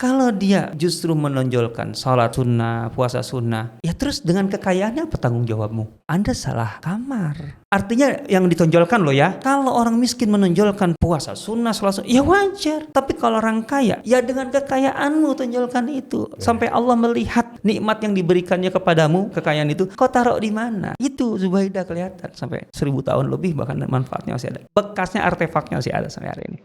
Kalau dia justru menonjolkan sholat sunnah, puasa sunnah, ya terus dengan kekayaannya apa tanggung jawabmu? Anda salah kamar. Artinya yang ditonjolkan loh ya, kalau orang miskin menonjolkan puasa sunnah, sholat sunnah, ya wajar. Tapi kalau orang kaya, ya dengan kekayaanmu tonjolkan itu. Sampai Allah melihat nikmat yang diberikannya kepadamu, kekayaan itu, kau taruh di mana? Itu Zubaidah kelihatan sampai 1000 tahun lebih, bahkan manfaatnya masih ada. Bekasnya, artefaknya masih ada sampai hari ini.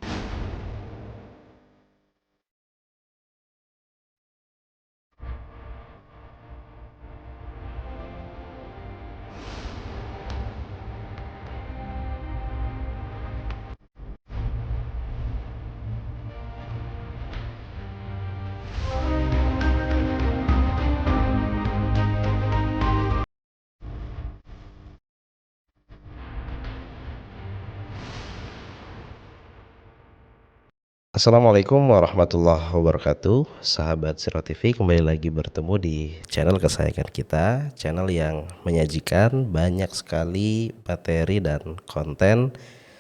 Assalamualaikum warahmatullahi wabarakatuh. Sahabat Siro TV, kembali lagi bertemu di channel kesayangan kita, channel yang menyajikan banyak sekali materi dan konten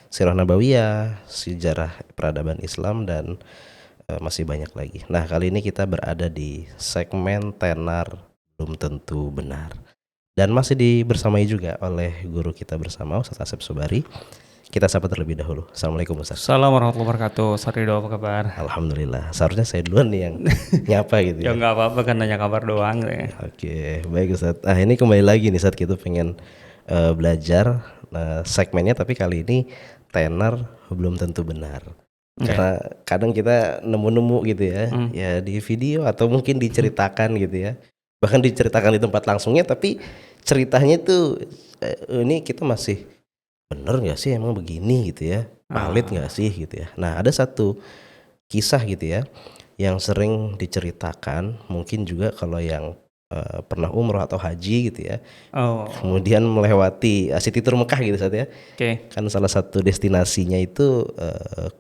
Sirah Nabawiyah, sejarah peradaban Islam, dan masih banyak lagi. Nah, kali ini kita berada di segmen tenar belum tentu benar, dan masih dibersamai juga oleh guru kita bersama, Ustaz Asep Sobari. Kita sapa terlebih dahulu. Assalamualaikum Ustaz. Assalamualaikum warahmatullahi wabarakatuh. Ustaz Ridho, apa kabar? Alhamdulillah. Seharusnya saya duluan nih yang nyapa gitu Ya nggak apa-apa, kan nanya kabar doang ya. Oke, baik Ustaz. Nah, ini kembali lagi nih Ustaz, kita pengen belajar segmennya, tapi kali ini tenar belum tentu benar. Karena kadang kita nemu-nemu gitu ya, ya di video atau mungkin diceritakan gitu ya. Bahkan diceritakan di tempat langsungnya, tapi ceritanya itu ini kita masih bener nggak sih emang begini gitu ya, valid nggak sih gitu ya. Nah, ada satu kisah gitu ya yang sering diceritakan, mungkin juga kalau yang pernah umroh atau haji gitu ya, kemudian melewati City Tour Mekah gitu Ustaz ya. Kan salah satu destinasinya itu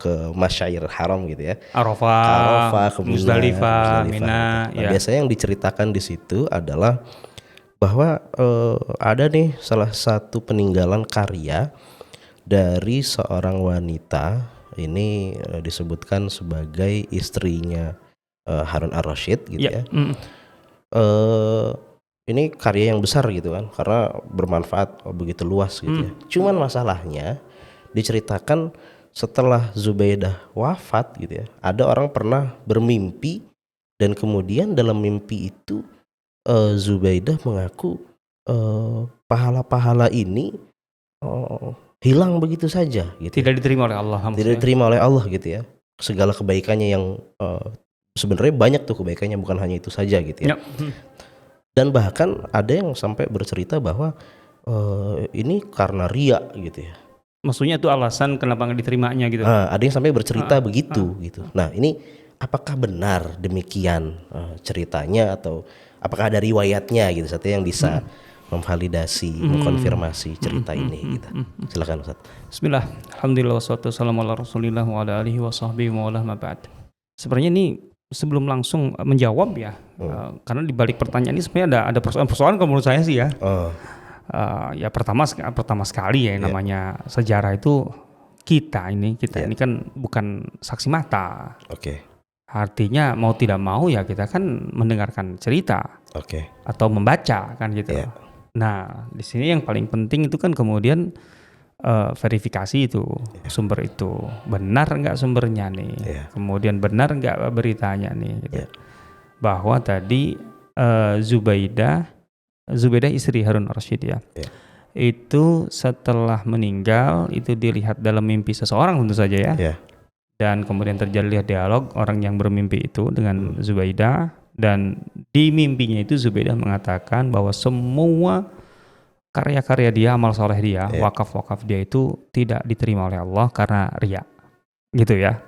ke Masyair Haram gitu ya, Arafah, Muzdalifah, Mina. Nah, biasanya yang diceritakan di situ adalah bahwa ada nih salah satu peninggalan karya dari seorang wanita, ini disebutkan sebagai istrinya Harun ar-Rasyid gitu ya. Ini karya yang besar gitu kan, karena bermanfaat begitu luas gitu ya. Cuman masalahnya diceritakan setelah Zubaidah wafat gitu ya, ada orang pernah bermimpi, dan kemudian dalam mimpi itu Zubaidah mengaku pahala-pahala ini hilang begitu saja gitu. Tidak diterima oleh Allah. Tidak diterima oleh Allah gitu ya. Segala kebaikannya yang sebenarnya banyak tuh kebaikannya, bukan hanya itu saja gitu ya. Dan bahkan ada yang sampai bercerita bahwa ini karena riya gitu ya. Maksudnya itu alasan kenapa nggak diterimanya gitu. Ada yang sampai bercerita begitu gitu. Nah, ini apakah benar demikian ceritanya, atau apakah ada riwayatnya gitu Ustaz yang bisa memvalidasi, mengkonfirmasi cerita ini gitu. Silakan Ustaz. Bismillah, alhamdulillah, wassalatu wassalamu ala rasulillah wa ala alihi wa sahbihi wa ala ma ba'd. Sebenarnya ini sebelum langsung menjawab ya, karena di balik pertanyaan ini sebenarnya ada persoalan kalau menurut saya sih ya. Ya pertama sekali ya, namanya sejarah itu kita ini kan bukan saksi mata. Artinya mau tidak mau ya kita kan mendengarkan cerita, atau membaca kan gitu. Nah, di sini yang paling penting itu kan kemudian verifikasi itu, sumber itu benar nggak sumbernya nih, kemudian benar nggak beritanya nih gitu. Bahwa tadi Zubaidah istri Harun ar-Rasyid ya, itu setelah meninggal itu dilihat dalam mimpi seseorang tentu saja ya. Dan kemudian terjadi dialog orang yang bermimpi itu dengan Zubaidah, dan di mimpinya itu Zubaidah mengatakan bahwa semua karya-karya dia, amal soleh dia, wakaf-wakaf dia itu tidak diterima oleh Allah karena riya, gitu ya.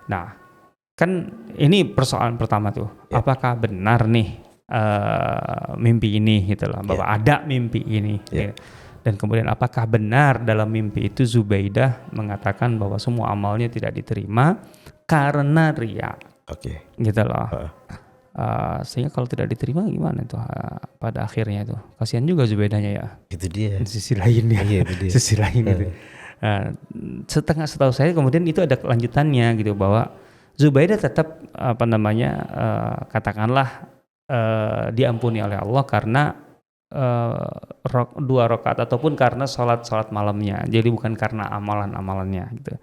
Nah, kan ini persoalan pertama tuh, apakah benar nih mimpi ini gitu loh, bahwa ada mimpi ini. Dan kemudian apakah benar dalam mimpi itu Zubaidah mengatakan bahwa semua amalnya tidak diterima karena riya, gitu loh. Sehingga kalau tidak diterima gimana itu pada akhirnya itu, kasihan juga Zubaidahnya ya. Itu dia. Di sisi lain ya. Sisi lain gitu. Setahu saya kemudian itu ada kelanjutannya gitu, bahwa Zubaidah tetap katakanlah diampuni oleh Allah karena 2 rakaat ataupun karena sholat malamnya. Jadi bukan karena amalan-amalannya gitu.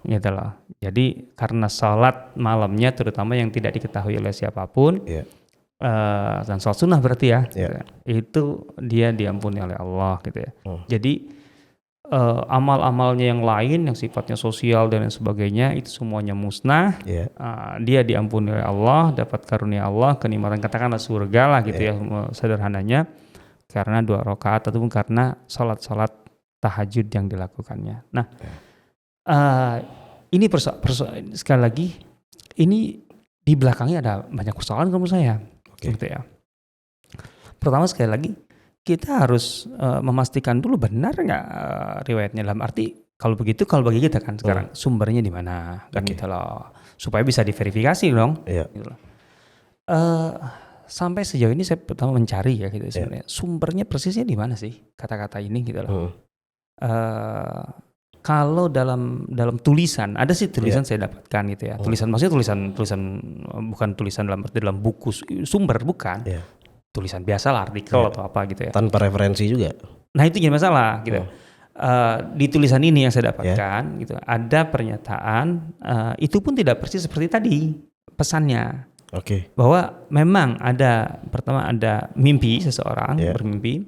Gitu loh. Jadi karena sholat malamnya terutama yang tidak diketahui oleh siapapun, dan sholat sunnah berarti ya, gitu. Itu dia diampuni oleh Allah gitu ya. Jadi amal-amalnya yang lain yang sifatnya sosial dan sebagainya itu semuanya musnah. Dia diampuni oleh Allah, dapat karunia Allah, kenikmatan katakanlah surga lah gitu ya sederhananya, karena 2 rakaat ataupun karena sholat tahajud yang dilakukannya. Nah, ini sekali lagi ini di belakangnya ada banyak persoalan menurut saya, gitu ya. Pertama sekali lagi kita harus memastikan dulu benar nggak riwayatnya, dalam arti kalau begitu kalau bagi kita kan sekarang sumbernya di mana kan gitu loh, supaya bisa diverifikasi dong. Gitu loh. Sampai sejauh ini saya pertama mencari ya gitu sebenarnya sumbernya persisnya di mana sih kata-kata ini gitu loh. Kalau dalam tulisan ada sih tulisan saya dapatkan gitu ya. Tulisan maksudnya tulisan bukan tulisan dalam buku sumber bukan. Tulisan biasa lah, artikel atau apa gitu ya. Tanpa referensi juga. Nah itu jadi masalah gitu. Di tulisan ini yang saya dapatkan gitu ada pernyataan itu pun tidak persis seperti tadi pesannya. Bahwa memang pertama ada mimpi seseorang bermimpi,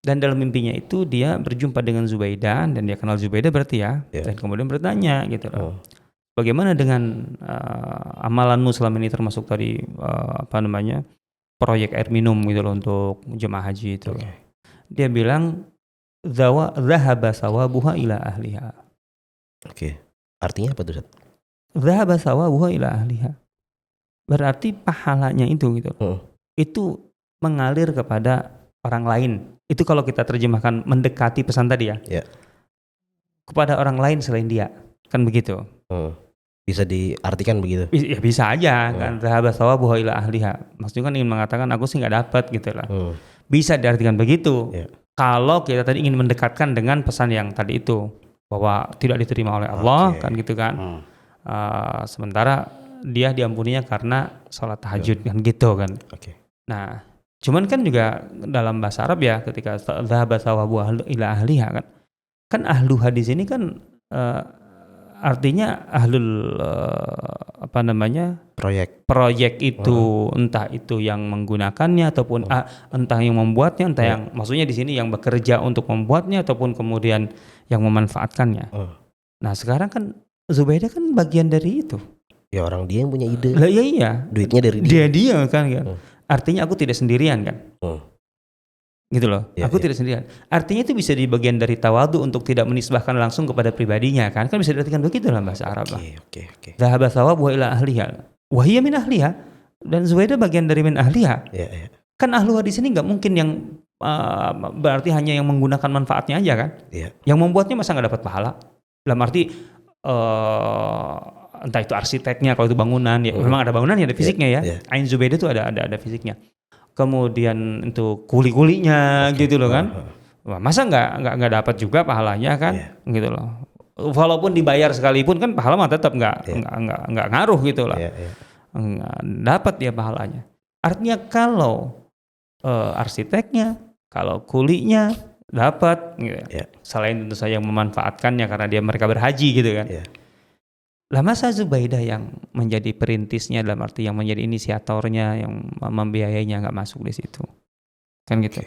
dan dalam mimpinya itu dia berjumpa dengan Zubaidah dan dia kenal Zubaidah berarti ya, dan kemudian bertanya gitu loh. Bagaimana dengan amalanmu selama ini, termasuk tadi proyek air minum gitu loh untuk jemaah haji itu. Dia bilang dhahaba sawabuha ila ahliha. Artinya apa tuh, Ustaz? Dhahaba sawabuha ila ahliha. Berarti pahalanya itu gitu. Itu mengalir kepada orang lain. Itu kalau kita terjemahkan mendekati pesan tadi ya. Kepada orang lain selain dia. Kan begitu. Bisa diartikan begitu? Ya bisa aja kan. Dhahaba sawabuha ila ahliha. Maksudnya kan ingin mengatakan aku sih nggak dapat gitu lah. Bisa diartikan begitu. Kalau kita tadi ingin mendekatkan dengan pesan yang tadi itu, bahwa tidak diterima oleh Allah kan gitu kan. Sementara dia diampuninya karena sholat tahajud kan gitu kan. Nah, cuman kan juga dalam bahasa Arab ya ketika dhahaba sawabuha ila ahliha kan ahluha di sini kan artinya ahlul proyek itu, entah itu yang menggunakannya ataupun entah yang membuatnya, entah yang maksudnya di sini yang bekerja untuk membuatnya ataupun kemudian yang memanfaatkannya. Nah sekarang kan Zubaidah kan bagian dari itu. Ya orang dia yang punya ide. Lah iya. Duitnya dari dia. Kan. Artinya aku tidak sendirian kan. Gitu loh. Aku tidak sendirian. Artinya itu bisa di bagian dari tawadu untuk tidak menisbahkan langsung kepada pribadinya kan. Kan bisa diartikan begitu dalam bahasa Arab. Dhahaba sawabuha ila ahliha. Wa hiya min ahliha. Dan Zubaidah bagian dari min ahliha. Kan ahluha di sini nggak mungkin yang berarti hanya yang menggunakan manfaatnya aja kan. Yang membuatnya masa nggak dapat pahala. Dalam arti entah itu arsiteknya, kalau itu bangunan ya memang ada bangunan ya, ada fisiknya ya. Ain Zubaidah itu ada fisiknya. Kemudian itu kuli-kulinya gitu loh kan. Wah, masa nggak dapat juga pahalanya kan, gitu loh. Walaupun dibayar sekalipun kan pahala mah tetap nggak ngaruh gitu loh. Nggak dapat dia pahalanya. Artinya kalau arsiteknya, kalau kulinya dapat, gitu. Selain tentu saja yang memanfaatkannya karena mereka berhaji gitu kan. Lah masa Zubaidah yang menjadi perintisnya, dalam arti yang menjadi inisiatornya, yang membiayainya nggak masuk di situ, kan gitu.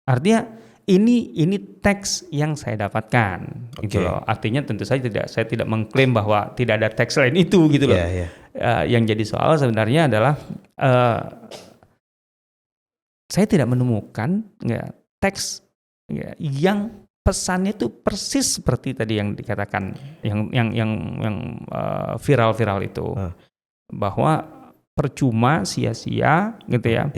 Artinya ini teks yang saya dapatkan, gitu loh. Artinya tentu saja saya tidak mengklaim bahwa tidak ada teks lain itu, gitu loh. Yang jadi soal sebenarnya adalah saya tidak menemukan teks yang pesannya itu persis seperti tadi yang dikatakan, yang viral itu, bahwa percuma, sia-sia gitu ya.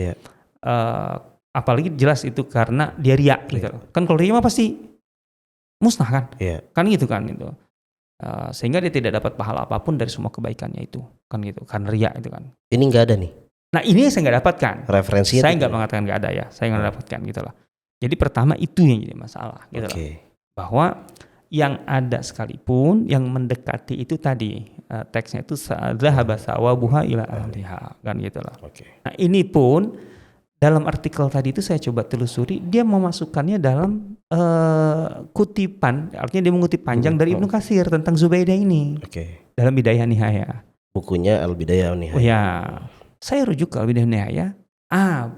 Apalagi jelas itu karena dia riya gitu. Kan kalau riya mah pasti musnah kan, kan gitu kan itu. Sehingga dia tidak dapat pahala apapun dari semua kebaikannya itu, kan gitu, karena riya itu kan. Ini nggak ada nih. Nah ini saya nggak dapatkan. Referensinya saya nggak mengatakan nggak ada ya, saya nggak dapatkan gitu lah. Jadi pertama itu yang jadi masalah gitu loh. Bahwa yang ada sekalipun yang mendekati itu tadi teksnya itu zahaba sawabuha ila ahliha kan gitu loh. Oke. Nah, ini pun dalam artikel tadi itu saya coba telusuri, dia memasukkannya dalam kutipan, artinya dia mengutip panjang dari Ibnu Katsir tentang Zubaidah ini Oke. dalam Bidayah Nihaya. Bukunya Al-Bidayah wan Oh Nihayah. ya, saya rujuk ke Al-Bidayah Nihaya.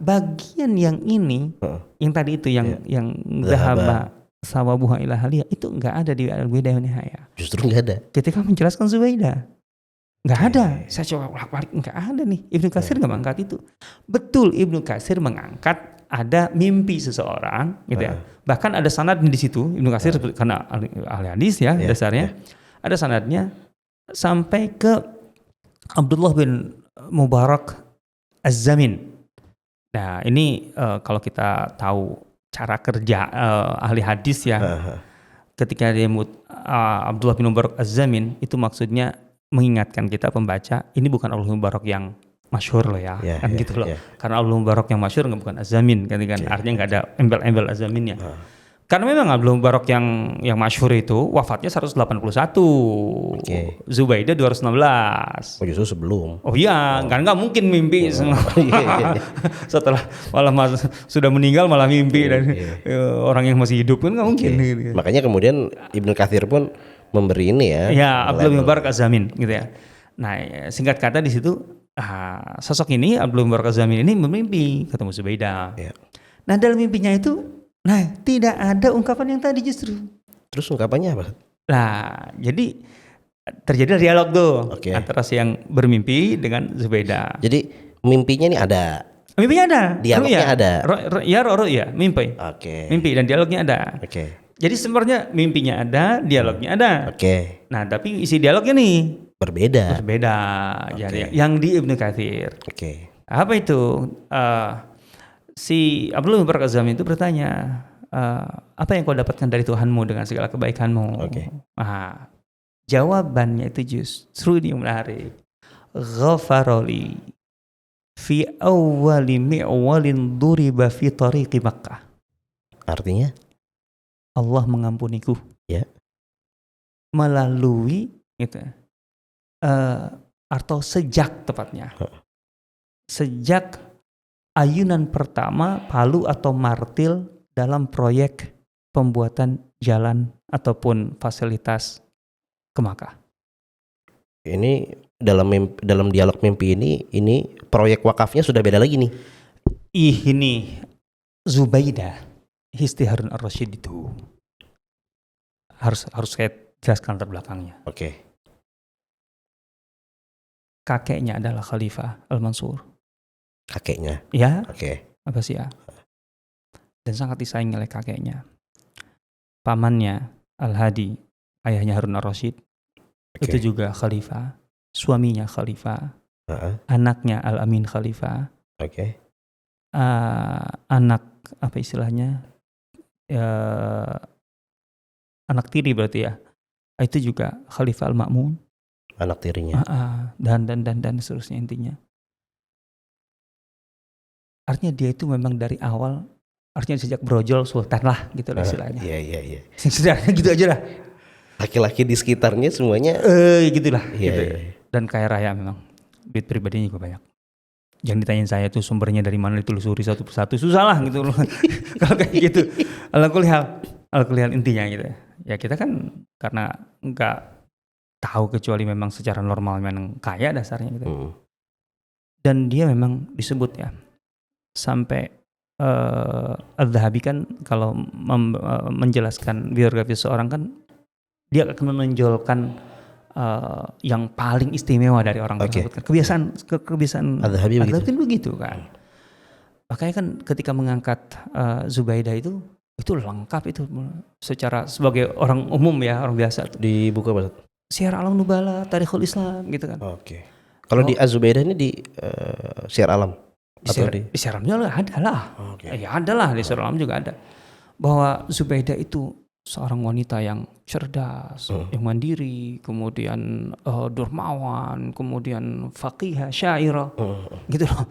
Bagian yang ini, yang tadi itu yang zahaba sawabuha ila ahliha itu enggak ada di Al-Bidayah wan Nihaya. Justru nggak ada. Ketika menjelaskan Zubaidah, nggak ada. Saya coba bolak-balik, nggak ada nih. Ibnu Katsir nggak mengangkat itu. Betul, Ibnu Katsir mengangkat ada mimpi seseorang, gitu ya. Bahkan ada sanadnya di situ. Ibnu Katsir karena ahli hadis ya dasarnya, ada sanadnya sampai ke Abdullah bin Mubarak Az-Zamin. Nah ini kalau kita tahu cara kerja ahli hadis ya, ketika dia Abdullah bin Mubarak Az-Zamin itu maksudnya mengingatkan kita pembaca, ini bukan Abdullah bin Mubarak yang masyhur loh ya, kan gitu loh. Karena Abdullah bin Mubarak yang masyhur bukan Az-Zamin, kan artinya nggak ada embel-embel Az-Zaminnya. Karena memang Abdullah bin Mubarak yang masyhur itu wafatnya 181, Zubaidah 216. Oh justru sebelum. Oh iya, kan nggak mungkin mimpi setelah malah sudah meninggal malah mimpi dan orang yang masih hidup kan nggak mungkin. Gitu. Makanya kemudian Ibnu Katsir pun memberi ini ya. Ya, Abdullah bin Mubarak Az-Zamin gitu ya. Nah, singkat kata di situ sosok ini Abdullah bin Mubarak Az-Zamin ini bermimpi ketemu Zubaidah. Nah, dalam mimpinya itu tidak ada ungkapan yang tadi justru. Terus ungkapannya apa? Nah, jadi terjadi dialog tuh antara si yang bermimpi dengan Zubaidah. Jadi mimpinya ini ada. Mimpinya ada. Dialognya ada. Ya, mimpi. Mimpi dan dialognya ada. Jadi sebenarnya mimpinya ada, dialognya ada. Nah, tapi isi dialognya nih berbeda. Jadi yang di Ibnu Katsir. Apa itu? Si Abdullah bin Mubarak Az-Zamin itu bertanya, apa yang kau dapatkan dari Tuhanmu dengan segala kebaikanmu? Jawabannya itu justru yang menarik. Ghafaroli fi awwali mi'walin duriba fi tariqi Makkah. Artinya? Allah mengampuniku. Melalui gitu. Atau sejak tepatnya. Sejak ayunan pertama palu atau martil dalam proyek pembuatan jalan ataupun fasilitas ke Makkah. Ini dalam dialog mimpi ini proyek wakafnya sudah beda lagi nih. Ini Zubaidah Histi Harun Ar-Rasyid itu harus saya jelaskan latar belakangnya. Kakeknya adalah Khalifah Al-Mansur. Kakeknya? Ya, Abbasiyah. Dan sangat disayangi oleh kakeknya. Pamannya Al-Hadi, ayahnya Harun Ar-Rasyid, itu juga Khalifah. Suaminya Khalifah. Anaknya Al-Amin Khalifah. Anak, apa istilahnya? Anak tiri berarti ya. Itu juga Khalifah Al-Ma'mun. Anak tirinya. Dan seterusnya intinya. Artinya dia itu memang dari awal, artinya sejak brojol sultan lah gitu lah istilahnya. Iya. Sederhana gitu aja lah. Laki-laki di sekitarnya semuanya gitulah. Iya. Dan kaya raya memang. Duit pribadinya juga banyak. Jangan ditanyain saya tuh sumbernya dari mana, ditelusuri satu persatu, susah lah gitu loh. Kalau kayak gitu. Al-Kulihal intinya gitu. Ya kita kan karena enggak tahu kecuali memang secara normal memang kaya dasarnya gitu. Dan dia memang disebut ya. Sampai Al-Dhahabi kan kalau menjelaskan biografi seorang kan dia akan menonjolkan yang paling istimewa dari orang tersebut. Kebiasaan Al-Dhahabi kan begitu kan. Makanya kan ketika mengangkat Zubaidah itu lengkap itu secara sebagai orang umum ya, orang biasa. Di buku apa? Syiar Alam Nubala, Tarikhul Islam gitu kan. Kalau di Az-Zubaidah ini di Syiar Alam. Di Syiar Alam juga ada lah. Ya ada lah, di Syiar Alam juga ada. Bahwa Zubaidah itu seorang wanita yang cerdas, yang mandiri, kemudian dermawan, kemudian faqihah, syairah, gitu loh.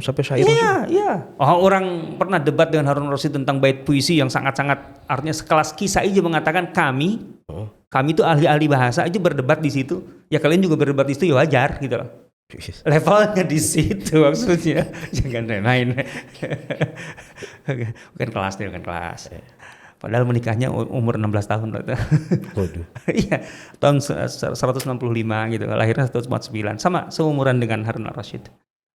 Sampai syair sih. Iya. Orang pernah debat dengan Harun Rasid tentang bait puisi yang sangat-sangat artinya sekelas Kisai aja mengatakan kami itu ahli-ahli bahasa aja berdebat di situ. Ya kalian juga berdebat di situ ya wajar gitu loh. Levelnya di situ maksudnya. Jangan main. Bukan kelas. Padahal menikahnya umur 16 tahun. Waduh. Iya, tahun 165 gitu. Lahirnya 149. Sama seumuran dengan Harun al-Rasyid.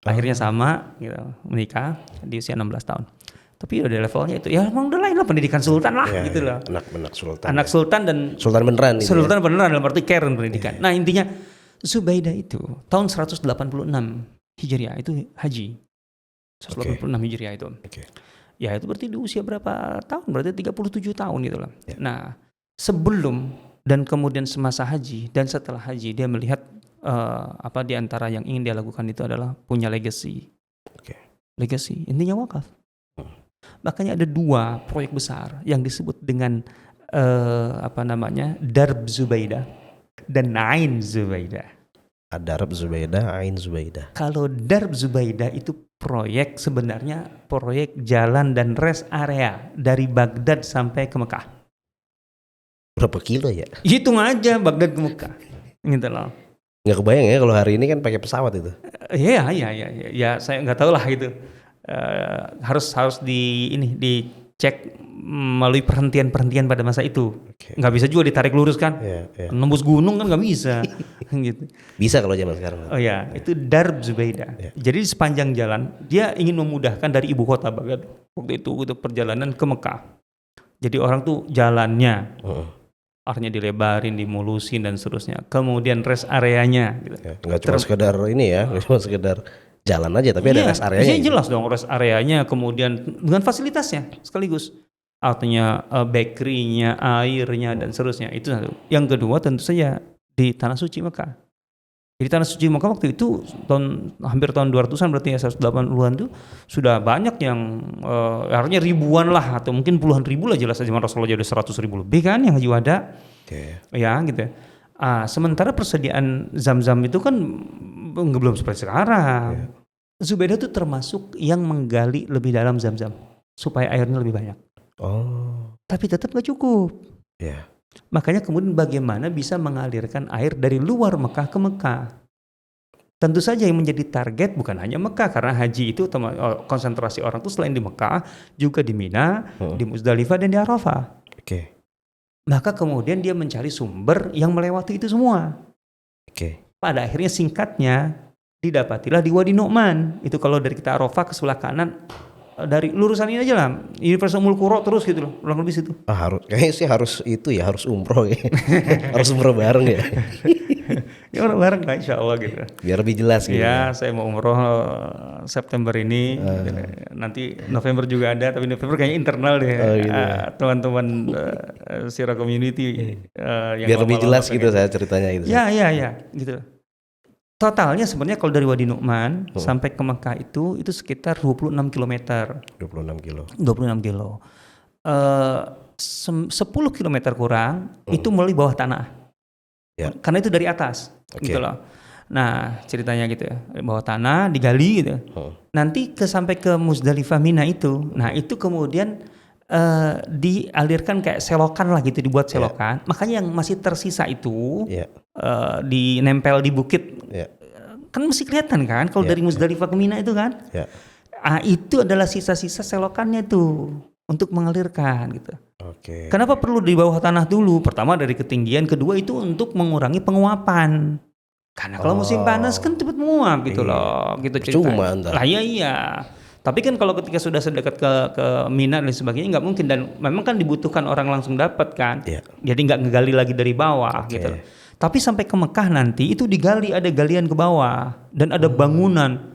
Lahirnya sama gitu, menikah di usia 16 tahun. Tapi udah levelnya itu. Ya emang udah lain lah pendidikan sultan lah gitu loh. Anak sultan. Anak sultan dan Sultan beneran itu. Sultan beneran dalam arti keren pendidikan. Nah, intinya Zubaidah itu tahun 186 Hijriah itu haji. 186 Hijriah itu. Ya itu berarti di usia berapa tahun? Berarti 37 tahun gitu loh. Nah, sebelum dan kemudian semasa haji dan setelah haji dia melihat apa di antara yang ingin dia lakukan itu adalah punya legacy. Legacy, intinya wakaf. Makanya ada 2 proyek besar yang disebut dengan Darb Zubaidah dan Ain Zubaidah. Darb Zubaidah, Ain Zubaidah. Kalau Darb Zubaidah itu proyek sebenarnya proyek jalan dan rest area dari Baghdad sampai ke Mekah. Berapa kilo ya? Hitung aja Baghdad ke Mekah. Gitu loh. Nggak kebayang ya kalau hari ini kan pakai pesawat itu. Iya. Ya saya nggak tahu lah itu. Harus dicek melalui perhentian pada masa itu. Nggak bisa juga ditarik lurus kan. Nembus gunung kan nggak bisa. Gitu. Bisa kalau zaman sekarang. Oh ya, itu Darb Zubaidah. Jadi di sepanjang jalan dia ingin memudahkan dari ibu kota Baghdad waktu itu perjalanan ke Mekah. Jadi orang tuh jalannya artinya dilebarin, dimulusin dan seterusnya. Kemudian rest areanya gitu. Nggak cuma sekedar ini ya, nggak cuma sekedar jalan aja tapi ada rest areanya. Iya jelas dong rest areanya, kemudian dengan fasilitasnya sekaligus. Artinya bakery-nya, airnya dan seterusnya. Itu satu. Yang kedua tentu saja di Tanah Suci Mekah. Jadi Tanah Suci Mekah waktu itu hampir tahun 200-an berarti ya 180-an itu sudah banyak yang artinya ribuan lah atau mungkin puluhan ribu lah jelas zaman Rasulullah jadi 100 ribu lebih kan yang haji wada. Ya gitu. Sementara persediaan Zam-Zam itu kan belum seperti sekarang. Zubaidah itu termasuk yang menggali lebih dalam Zam-Zam supaya airnya lebih banyak. Tapi tetap gak cukup. Makanya kemudian bagaimana bisa mengalirkan air dari luar Mekah ke Mekah. Tentu saja yang menjadi target bukan hanya Mekah karena haji itu konsentrasi orang itu selain di Mekah juga di Mina, di Muzdalifah dan di Arafah. Maka kemudian dia mencari sumber yang melewati itu semua. Pada akhirnya singkatnya didapatilah di Wadi Nu'man. Itu kalau dari kita Arafah ke sebelah kanan dari lurusan ini aja lah, Universitas Ummul Qura terus gitu loh, kurang lebih situ. Kayaknya sih harus umroh ya. Harus umroh bareng ya. Ya umroh bareng lah insya Allah gitu. Biar lebih jelas gitu. Ya saya mau umroh September ini, nanti November juga ada, tapi November kayaknya internal deh. Teman-teman Sirah Community. Biar lebih jelas gitu saya ceritanya itu. Ya gitu. Totalnya sebenarnya kalau dari Wadi Nu'man sampai ke Mekah itu sekitar 26 km. 26 kilo. 10 km kurang itu melalui bawah tanah. Karena itu dari atas gitu loh. Nah ceritanya gitu ya, bawah tanah digali gitu. Nanti sampai ke Muzdalifah Mina itu. Nah itu kemudian dialirkan kayak selokan lah gitu, dibuat selokan. Makanya yang masih tersisa itu dinempel di bukit kan masih kelihatan kan kalau dari Muzdalifah ke Mina itu kan. Itu adalah sisa-sisa selokannya tuh untuk mengalirkan gitu. Kenapa perlu di bawah tanah dulu? Pertama dari ketinggian, kedua itu untuk mengurangi penguapan. Karena kalau musim panas kan cepat menguap gitu loh, gitu ceritanya. Lah iya. Tapi kan kalau ketika sudah sedekat ke Mina dan sebagainya nggak mungkin, dan memang kan dibutuhkan orang langsung dapat kan. Jadi nggak ngegali lagi dari bawah gitu. Tapi sampai ke Mekah nanti itu digali, ada galian ke bawah dan ada bangunan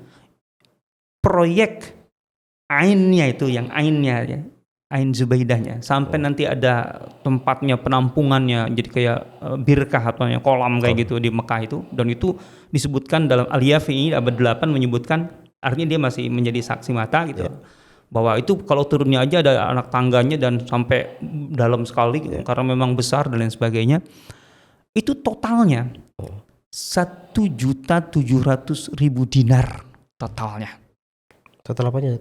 proyek ainnya itu yang ainnya ya. Ain Zubaidahnya sampai nanti ada tempatnya penampungannya jadi kayak birkah atau kolam kayak gitu di Mekah itu, dan itu disebutkan dalam Al-Yafi abad 8 menyebutkan, artinya dia masih menjadi saksi mata gitu bahwa itu kalau turunnya aja ada anak tangganya dan sampai dalam sekali gitu, karena memang besar dan lain sebagainya. Itu totalnya 1.700.000 dinar totalnya. Total apanya?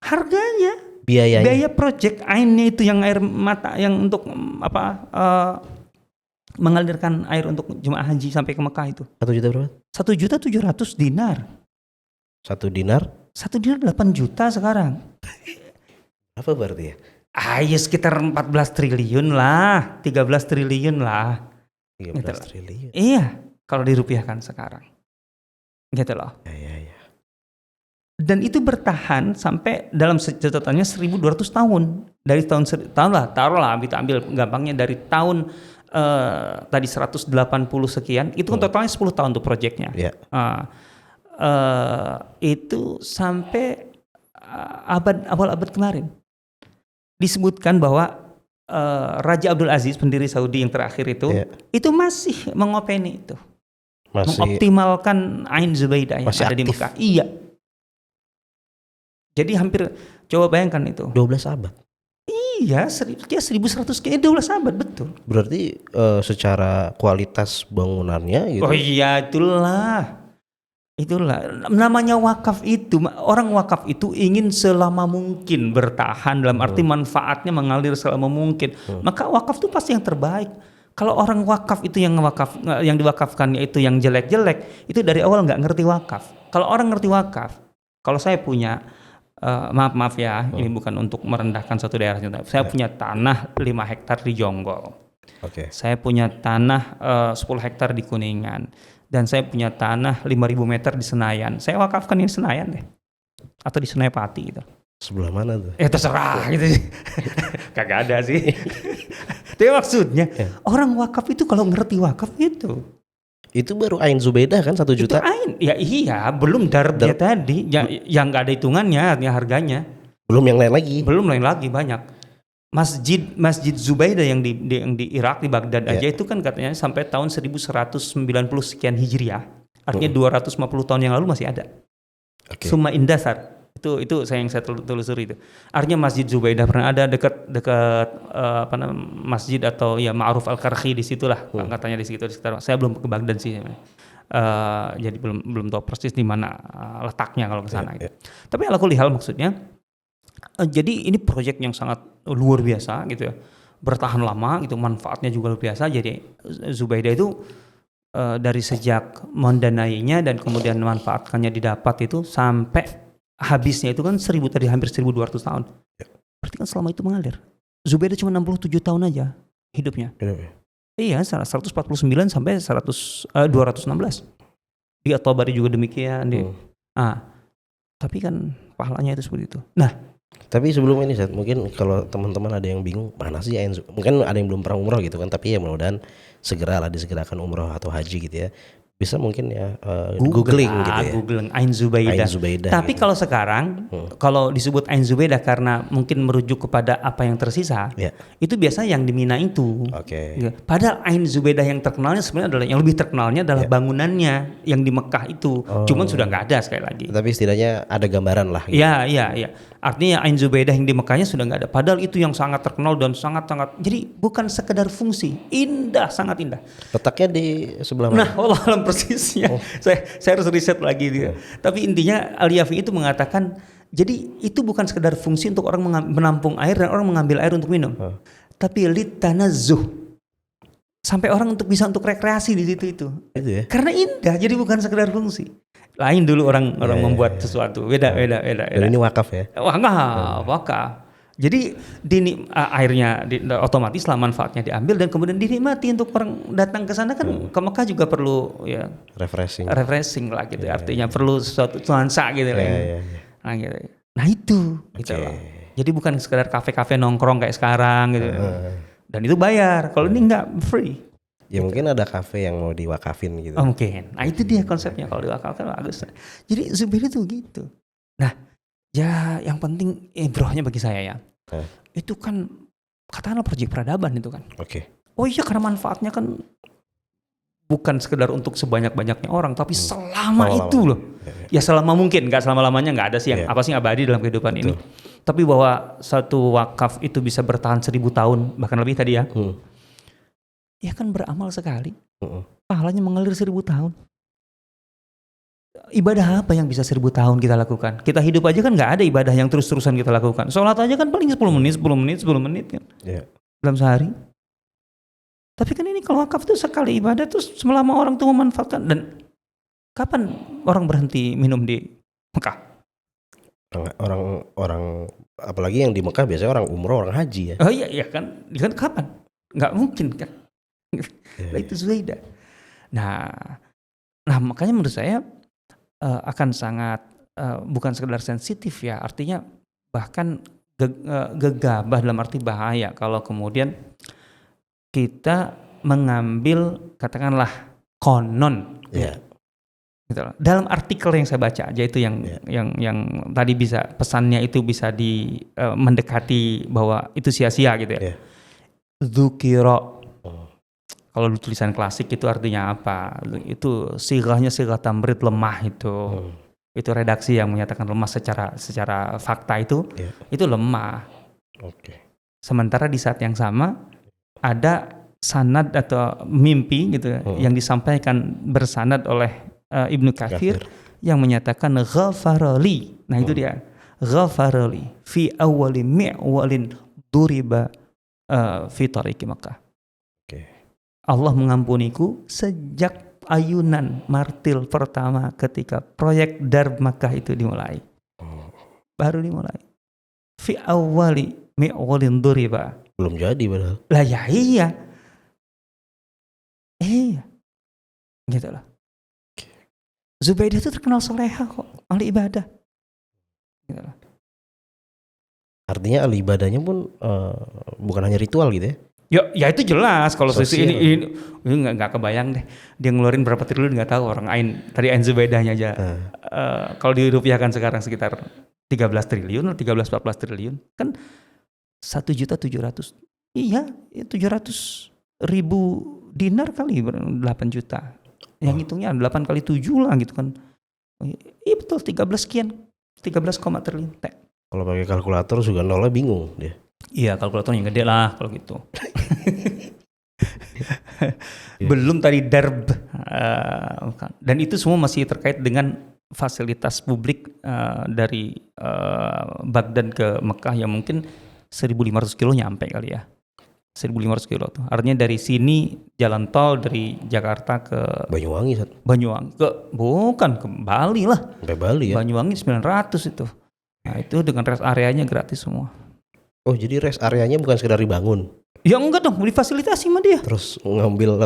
Harganya, Biayanya. biaya project Ainnya itu yang air mata yang untuk mengalirkan air untuk jemaah haji sampai ke Mekah itu. 1 juta berapa? 1.700.000 dinar. 1 dinar? 1 dinar 8 juta sekarang. Apa berarti ya? Ya sekitar 14 triliun lah, 13 triliun lah. 13 Gitu. triliun. Iya, kalau dirupiahkan sekarang. Gitu loh. Ya. Dan itu bertahan sampai dalam catatannya 1.200 tahun. Dari taruhlah kita ambil gampangnya dari tahun tadi 180 sekian, itu kan totalnya 10 tahun tuh proyeknya. Ya. Itu sampai awal abad kemarin. Disebutkan bahwa Raja Abdul Aziz, pendiri Saudi yang terakhir itu masih mengopeni itu. Mengoptimalkan Ain Zubaidah yang ada di Mekah. Iya. Jadi hampir, coba bayangkan itu. 12 abad. Iya, 1100 kayak 12 abad, betul. Berarti secara kualitas bangunannya gitu. Oh iya, itulah. Namanya wakaf itu, orang wakaf itu ingin selama mungkin bertahan, dalam arti manfaatnya mengalir selama mungkin. Maka wakaf itu pasti yang terbaik. Kalau orang wakaf itu yang diwakafkannya itu yang jelek-jelek, itu dari awal nggak ngerti wakaf. Kalau orang ngerti wakaf, kalau saya punya maaf ya, ini bukan untuk merendahkan satu daerah. Saya punya tanah 5 hektar di Jonggol. Saya punya tanah 10 hektar di Kuningan. Dan saya punya tanah 5.000 meter di Senayan. Saya wakafkan di Senayan deh. Atau di Senapati gitu. Sebelah mana tuh? Terserah gitu. Kagak ada sih. Tapi maksudnya orang wakaf itu kalau ngerti wakaf itu. Itu baru Ain Zubaidah kan 1 juta? Itu Ain. Ya iya, belum darbnya tadi. Yang nggak ada hitungannya harganya. Belum yang lain lagi? Belum lain lagi, banyak. Masjid Zubaidah yang di Irak, di Baghdad aja itu kan katanya sampai tahun 1190 sekian Hijriah. Artinya 250 tahun yang lalu masih ada. Summa Indasar. Itu yang saya telusuri itu. Artinya Masjid Zubaidah pernah ada dekat masjid atau ya Ma'ruf Al-Karhi di situlah katanya di sekitar. Saya belum ke Baghdad sih. Jadi belum tahu persis di mana letaknya kalau ke sana gitu. Tapi ala kulli hal maksudnya jadi ini proyek yang sangat luar biasa gitu ya, bertahan lama gitu, manfaatnya juga luar biasa. Jadi Zubaidah itu dari sejak mendanainya dan kemudian manfaatkannya didapat itu sampai habisnya itu kan hampir 1.200 tahun. Berarti kan selama itu mengalir. Zubaidah cuma 67 tahun aja hidupnya. Iya, 149 sampai 216. Di At-Tabari juga demikian. Tapi kan pahalanya itu seperti itu. Nah, tapi sebelum ini mungkin kalau teman-teman ada yang bingung mana sih Ain Zubaidah, mungkin ada yang belum pernah umroh gitu kan, tapi ya mudah-mudahan disegerakan umroh atau haji gitu ya, bisa mungkin ya googling gitu ya. Googling Ain Zubaidah. Tapi gitu. Kalau sekarang kalau disebut Ain Zubaidah karena mungkin merujuk kepada apa yang tersisa, itu biasa yang di Mina itu. Padahal Ain Zubaidah yang terkenalnya sebenarnya adalah yang lebih terkenalnya adalah bangunannya yang di Mekah itu. Cuman sudah nggak ada sekali lagi. Tapi setidaknya ada gambaran lah. Gitu. Iya. Artinya Ain Zubaidah yang di Mekahnya sudah nggak ada. Padahal itu yang sangat terkenal dan sangat-sangat. Jadi bukan sekedar fungsi, sangat indah. Letaknya di sebelah mana? Nah, Allah alam persisnya. Saya harus riset lagi dia. Tapi intinya Al-Yafi itu mengatakan, jadi itu bukan sekedar fungsi untuk orang menampung air dan orang mengambil air untuk minum. Tapi litanazzuh. Sampai orang bisa untuk rekreasi di situ itu. Ya? Karena indah, jadi bukan sekedar fungsi. Lain dulu orang membuat sesuatu. Beda. Dan ini wakaf ya? Wakaf. Jadi airnya otomatis lah manfaatnya diambil dan kemudian dinikmati untuk orang datang ke sana kan ke Mekah juga perlu ya refreshing lah gitu. Artinya perlu sesuatu nuansa gitu lah. Nah gitu. Nah itu gitu loh. Jadi bukan sekedar kafe-kafe nongkrong kayak sekarang gitu. Dan itu bayar. Kalau ini enggak, free. Ya gitu. Mungkin ada kafe yang mau diwakafin gitu. Mungkin. Nah itu dia konsepnya, kalau diwakafkan bagus. Jadi Zubaidah itu gitu. Nah ya yang penting ibrohnya bagi saya ya. Itu kan katakanlah proyek peradaban itu kan. Oh iya, karena manfaatnya kan bukan sekedar untuk sebanyak-banyaknya orang, tapi selama itu loh. Ya selama mungkin, nggak selama-lamanya, nggak ada sih yang apa sih abadi dalam kehidupan ini. Tapi bahwa satu wakaf itu bisa bertahan 1000 tahun bahkan lebih tadi ya. Ya kan beramal sekali. Pahalanya mengalir 1000 tahun. Ibadah apa yang bisa 1000 tahun kita lakukan? Kita hidup aja kan nggak ada ibadah yang terus-terusan kita lakukan. Sholat aja kan paling 10 menit kan. Dalam sehari. Tapi kan ini kalau wakaf tuh sekali ibadah tuh selama orang tuh memanfaatkan. Dan kapan orang berhenti minum di Mekah? Orang apalagi yang di Mekah biasanya orang umroh, orang haji ya. Oh iya kan kapan? Nggak mungkin kan. Itu Zuhaidah. Nah makanya menurut saya akan sangat bukan sekedar sensitif ya, artinya bahkan gegabah dalam arti bahaya kalau kemudian kita mengambil katakanlah konon gitu loh. Dalam artikel yang saya baca aja itu yang tadi bisa pesannya itu bisa mendekati bahwa itu sia-sia gitu ya. Dzukira. Kalau di tulisan klasik itu artinya apa? Itu sigahnya sigah tamrid lemah itu. Itu redaksi yang menyatakan lemah secara fakta itu lemah. Sementara di saat yang sama ada sanad atau mimpi gitu yang disampaikan bersanad oleh Ibnu Katsir yang menyatakan ghafarali. Nah itu dia. Ghafarali fi awwali mi'walin duriba fi tariqi Makkah. Allah mengampuniku sejak ayunan martil pertama ketika proyek Darb Makkah itu dimulai. Baru dimulai. Fi awwali mi'walin duriba. Belum jadi padahal. Lah ya iya. Gitu lah. Zubaidah itu terkenal soleha kok, ahli ibadah. Gitu lah. Artinya ahli ibadahnya pun bukan hanya ritual gitu ya. Ya itu jelas kalau sisi ini nggak kebayang deh dia ngeluarin berapa triliun nggak tahu orang Ain Zubaidahnya aja kalau dirupiahkan sekarang sekitar 13 triliun 13-14 triliun kan 1.700.000 700.000 dinar kali 8 juta yang hitungnya 8 kali 7 lah gitu kan. Iya betul 13 triliun. Kalau pakai kalkulator juga nolnya bingung dia. Iya kalkulator yang gede lah kalau gitu. Belum tadi Darb dan itu semua masih terkait dengan fasilitas publik dari Baghdad ke Mekah yang mungkin 1.500 kilo nyampe kali ya. 1.500 kilo tuh. Artinya dari sini jalan tol dari Jakarta ke Banyuwangi bukan ke Bali lah. Sampai Bali ya. Banyuwangi 900 itu. Nah itu dengan rest areanya gratis semua. Oh jadi rest areanya bukan sekedar dibangun? Ya enggak dong, difasilitasi sama dia. Terus ngambil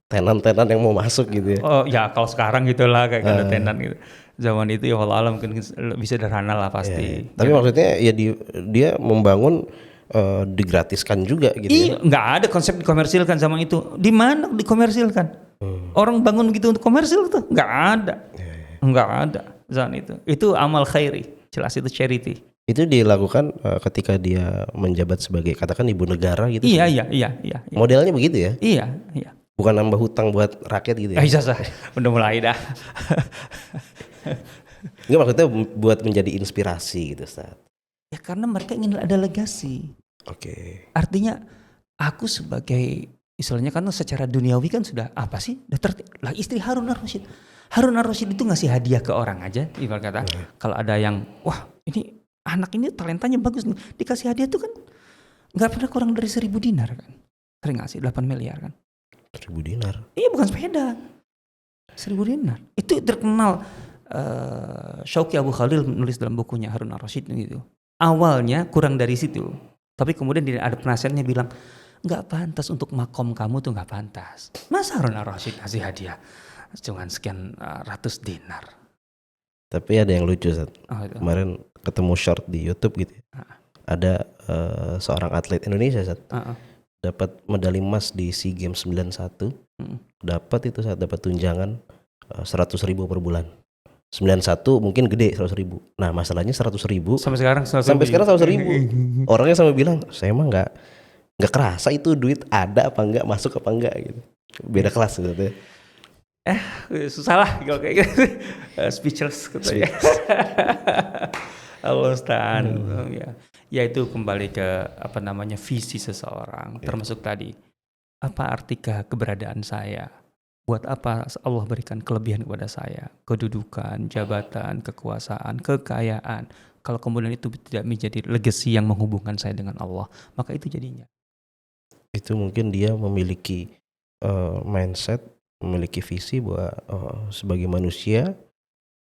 tenan-tenan yang mau masuk gitu ya? Oh ya kalau sekarang gitulah kayak ada tenan gitu. Zaman itu ya wallah alam mungkin bisa sederhana lah pasti. Tapi maksudnya ya dia membangun digratiskan juga gitu. Iya, nggak ada konsep dikomersilkan zaman itu. Di mana dikomersilkan? Orang bangun gitu untuk komersil tuh nggak ada. Nggak ada zaman itu. Itu amal khairi, jelas itu charity. Itu dilakukan ketika dia menjabat sebagai katakan ibu negara gitu. Iya. Modelnya begitu ya? Iya. Bukan nambah hutang buat rakyat gitu ya? Iya, udah mulai dah. Enggak maksudnya buat menjadi inspirasi gitu Ustaz. Ya karena mereka ingin ada legasi. Oke. Artinya aku sebagai istilahnya kan secara duniawi kan sudah apa sih? Lah istri Harun ar-Rasyid. Harun ar-Rasyid itu ngasih hadiah ke orang aja. Ibarat kata kalau ada yang wah ini anak ini talentanya bagus nih, dikasih hadiah tuh kan nggak pernah kurang dari 1.000 dinar kan. Sering ngasih 8 miliar kan. 1.000 dinar? Iya bukan sepeda. 1.000 dinar. Itu terkenal Syauqi Abu Khalil menulis dalam bukunya Harun ar-Rasyid gitu. Awalnya kurang dari situ. Tapi kemudian ada penasihatnya bilang nggak pantas untuk makom kamu tuh nggak pantas. Masa Harun ar-Rasyid ngasih hadiah cuman sekian ratus dinar. Tapi ada yang lucu Ustaz. Kemarin ketemu short di YouTube gitu ya. Ada seorang atlet Indonesia Ustaz. Dapat medali emas di SEA Games 91. Dapat itu Ustaz, dapat tunjangan 100.000 per bulan. 91 mungkin gede 100.000. Nah masalahnya 100.000 sampai sekarang 100.000. Orangnya sampai bilang saya emang nggak kerasa itu duit ada apa enggak, masuk apa enggak gitu. Beda kelas gitu ya. Susah lah kalau kayak gitu. Speechless gitu ya. Allah Ustaz. Ya. Ya itu kembali ke visi seseorang, termasuk tadi apa artikah keberadaan saya? Buat apa Allah berikan kelebihan kepada saya? Kedudukan, jabatan, kekuasaan, kekayaan. Kalau kemudian itu tidak menjadi legacy yang menghubungkan saya dengan Allah, maka itu jadinya. Itu mungkin dia memiliki mindset, memiliki visi bahwa sebagai manusia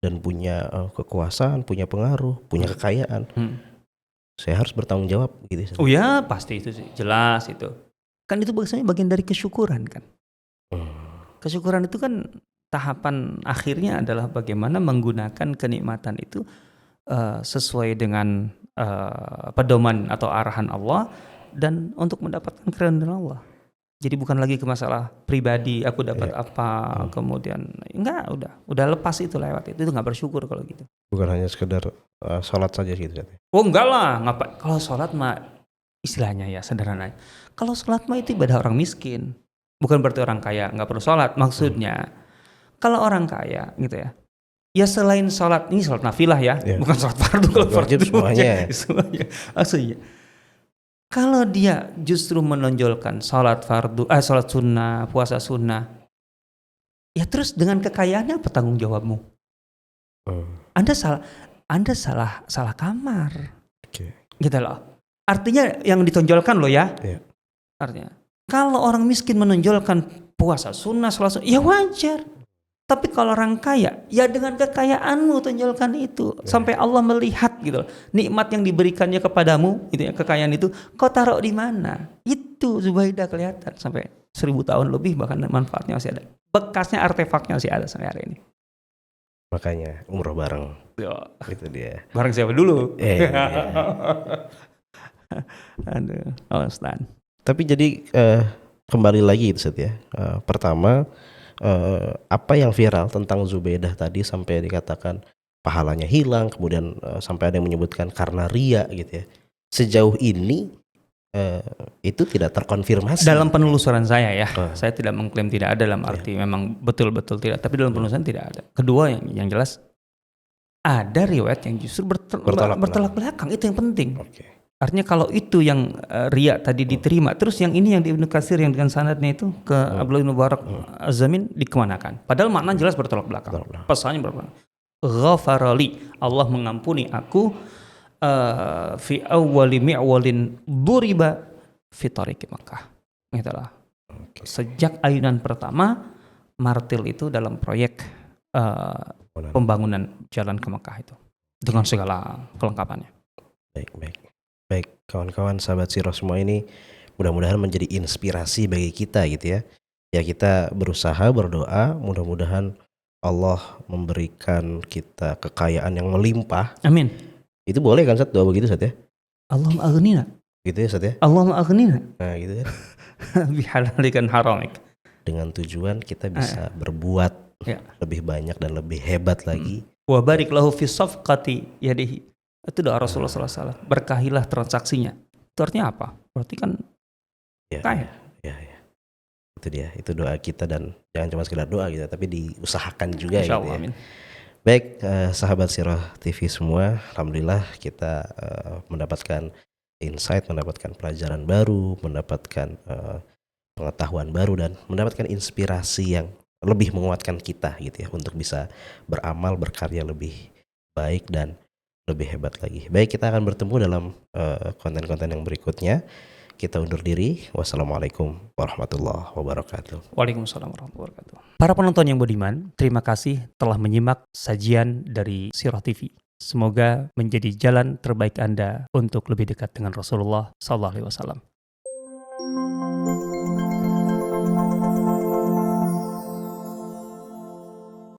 dan punya kekuasaan, punya pengaruh, punya kekayaan, saya harus bertanggung jawab gitu. Oh ya, pasti itu sih, jelas itu. Kan itu biasanya bagian dari kesyukuran kan. Kesyukuran itu kan tahapan akhirnya adalah bagaimana menggunakan kenikmatan itu sesuai dengan pedoman atau arahan Allah dan untuk mendapatkan keridhaan Allah. Jadi bukan lagi ke masalah pribadi, aku dapat apa, kemudian enggak, udah lepas itu, lewat itu nggak bersyukur kalau gitu. Bukan hanya sekedar sholat saja gitu. Oh enggak lah, ngapa? Kalau sholat mah istilahnya ya sederhana. Kalau sholat mah itu ibadah orang miskin. Bukan berarti orang kaya nggak perlu sholat. Maksudnya kalau orang kaya gitu ya, ya selain sholat, ini sholat nafilah ya, bukan sholat fardu. Kalau wajib semuanya. Maksudnya kalau dia justru menonjolkan sholat fardu, sholat sunnah, puasa sunnah, ya terus dengan kekayaannya apa tanggung jawabmu? Anda salah kamar, gitu loh. Artinya yang ditonjolkan loh ya. Artinya kalau orang miskin menonjolkan puasa sunnah, sholat sunnah, ya wajar. Tapi kalau orang kaya, ya dengan kekayaanmu tonjolkan itu. Sampai Allah melihat gitu loh. Nikmat yang diberikannya kepadamu, gitu ya, kekayaan itu, kau taruh di mana? Itu Zubaidah kelihatan sampai 1000 tahun lebih, bahkan manfaatnya masih ada. Bekasnya, artefaknya masih ada sampai hari ini. Makanya umroh bareng. Itu dia. Bareng siapa dulu? Aduh, Ustaz. Tapi jadi kembali lagi itu Ustaz ya. Pertama apa yang viral tentang Zubaidah tadi sampai dikatakan pahalanya hilang, kemudian sampai ada yang menyebutkan karena ria gitu ya. Sejauh ini itu tidak terkonfirmasi. Dalam penelusuran saya ya, saya tidak mengklaim tidak ada dalam arti memang betul-betul tidak, tapi dalam penelusuran tidak ada. Kedua yang jelas ada riwayat yang justru bertolak belakang, itu yang penting. Artinya kalau itu yang ria tadi diterima, terus yang ini yang di Ibnu Katsir yang dengan sanadnya itu ke Abdullah bin Mubarak Az-Zamin dikemanakan? Padahal makna jelas bertolak belakang. Pesannya bertolak belakang. Ghafarali, Allah mengampuni aku fi awwali mi'walin duriba fi tariqi Makkah. Itulah. Sejak ayunan pertama martil itu dalam proyek pembangunan jalan ke Makkah itu dengan segala kelengkapannya. Baik, kawan-kawan sahabat Sirah semua ini mudah-mudahan menjadi inspirasi bagi kita gitu ya. Ya kita berusaha berdoa, mudah-mudahan Allah memberikan kita kekayaan yang melimpah. Amin. Itu boleh kan Ustaz doa begitu Ustaz ya? Allahumma aghnina. Gitu ya Ustaz ya? Allahumma aghnina. Nah gitu kan. Bihalalikan haramik. Dengan tujuan kita bisa berbuat lebih banyak dan lebih hebat lagi. Wa barik lahu fi safqati yadihi. Itu doa Rasulullah SAW. Berkahilah transaksinya. Itu artinya apa? Berarti kan kaya. Ya. Itu dia. Itu doa kita dan jangan cuma sekedar doa gitu, tapi diusahakan juga gitu ya. Amin. Baik, sahabat Sirah TV semua, alhamdulillah kita mendapatkan insight, mendapatkan pelajaran baru, mendapatkan pengetahuan baru dan mendapatkan inspirasi yang lebih menguatkan kita gitu ya untuk bisa beramal, berkarya lebih baik dan lebih hebat lagi. Baik, kita akan bertemu dalam konten-konten yang berikutnya. Kita undur diri. Wassalamualaikum warahmatullahi wabarakatuh. Waalaikumsalam warahmatullahi wabarakatuh. Para penonton yang budiman, terima kasih telah menyimak sajian dari Sirah TV. Semoga menjadi jalan terbaik Anda untuk lebih dekat dengan Rasulullah SAW.